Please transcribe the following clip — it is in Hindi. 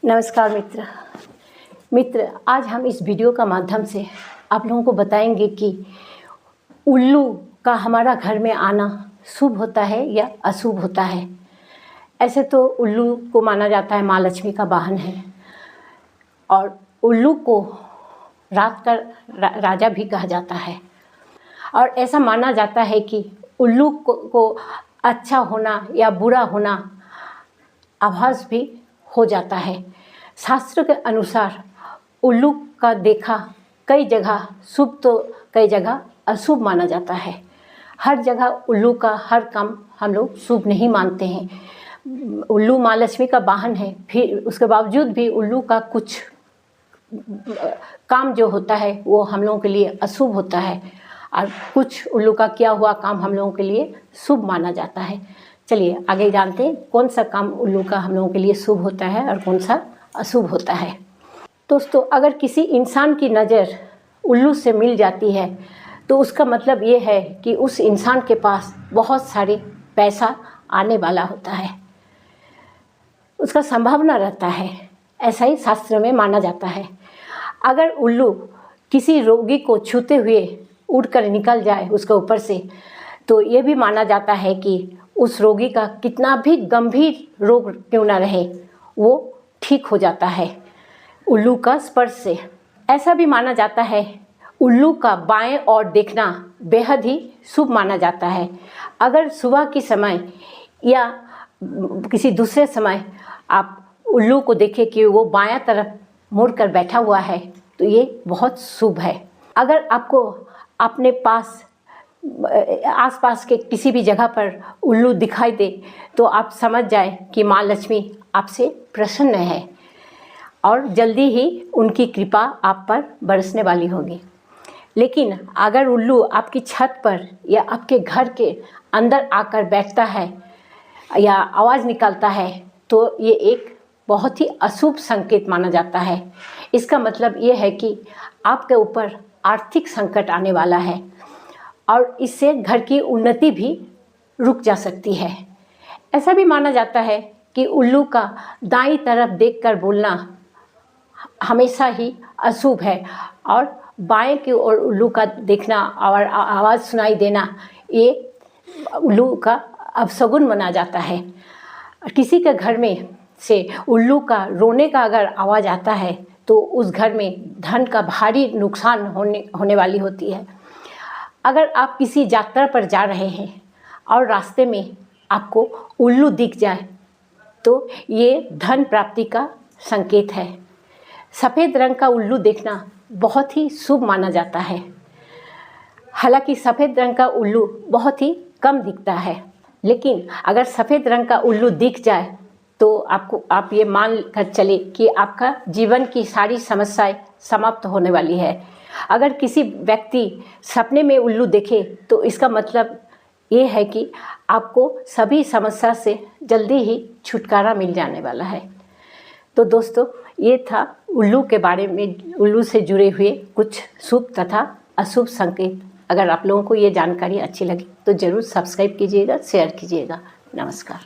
नमस्कार मित्र, आज हम इस वीडियो का माध्यम से आप लोगों को बताएंगे कि उल्लू का हमारा घर में आना शुभ होता है या अशुभ होता है। ऐसे तो उल्लू को माना जाता है माँ लक्ष्मी का वाहन है और उल्लू को रात का राजा भी कहा जाता है। और ऐसा माना जाता है कि उल्लू को अच्छा होना या बुरा होना आभास भी हो जाता है। शास्त्र के अनुसार उल्लू का देखा कई जगह शुभ तो कई जगह अशुभ माना जाता है। हर जगह उल्लू का हर काम हम लोग शुभ नहीं मानते हैं। उल्लू माँ लक्ष्मी का वाहन है, फिर उसके बावजूद भी उल्लू का कुछ काम जो होता है वो हम लोगों के लिए अशुभ होता है और कुछ उल्लू का किया हुआ काम हम लोगों के लिए शुभ माना जाता है। चलिए आगे जानते हैं कौन सा काम उल्लू का हम लोगों के लिए शुभ होता है और कौन सा अशुभ होता है। दोस्तों, अगर किसी इंसान की नज़र उल्लू से मिल जाती है तो उसका मतलब ये है कि उस इंसान के पास बहुत सारे पैसा आने वाला होता है, उसका संभावना रहता है। ऐसा ही शास्त्र में माना जाता है। अगर उल्लू किसी रोगी को छूते हुए उड़कर निकल जाए उसके ऊपर से, तो ये भी माना जाता है कि उस रोगी का कितना भी गंभीर रोग क्यों ना रहे वो ठीक हो जाता है उल्लू का स्पर्श से। ऐसा भी माना जाता है उल्लू का बाएं ओर देखना बेहद ही शुभ माना जाता है। अगर सुबह के समय या किसी दूसरे समय आप उल्लू को देखें कि वो बायां तरफ मुड़ कर बैठा हुआ है तो ये बहुत शुभ है। अगर आपको अपने आसपास के किसी भी जगह पर उल्लू दिखाई दे तो आप समझ जाएं कि माँ लक्ष्मी आपसे प्रसन्न है और जल्दी ही उनकी कृपा आप पर बरसने वाली होगी। लेकिन अगर उल्लू आपकी छत पर या आपके घर के अंदर आकर बैठता है या आवाज़ निकालता है तो ये एक बहुत ही अशुभ संकेत माना जाता है। इसका मतलब ये है कि आपके ऊपर आर्थिक संकट आने वाला है और इससे घर की उन्नति भी रुक जा सकती है। ऐसा भी माना जाता है कि उल्लू का दाईं तरफ देखकर बोलना हमेशा ही अशुभ है और बाएं की ओर उल्लू का देखना और आवाज़ सुनाई देना ये उल्लू का अपशगुन माना जाता है। किसी के घर में से उल्लू का रोने का अगर आवाज़ आता है तो उस घर में धन का भारी नुकसान होने वाली होती है। अगर आप किसी यात्रा पर जा रहे हैं और रास्ते में आपको उल्लू दिख जाए तो ये धन प्राप्ति का संकेत है। सफ़ेद रंग का उल्लू देखना बहुत ही शुभ माना जाता है। हालांकि सफ़ेद रंग का उल्लू बहुत ही कम दिखता है, लेकिन अगर सफ़ेद रंग का उल्लू दिख जाए तो आप ये मान कर चले कि आपका जीवन की सारी समस्याएं समाप्त होने वाली है। अगर किसी व्यक्ति सपने में उल्लू देखे तो इसका मतलब ये है कि आपको सभी समस्या से जल्दी ही छुटकारा मिल जाने वाला है। तो दोस्तों, ये था उल्लू के बारे में, उल्लू से जुड़े हुए कुछ शुभ तथा अशुभ संकेत। अगर आप लोगों को ये जानकारी अच्छी लगी तो ज़रूर सब्सक्राइब कीजिएगा, शेयर कीजिएगा। नमस्कार।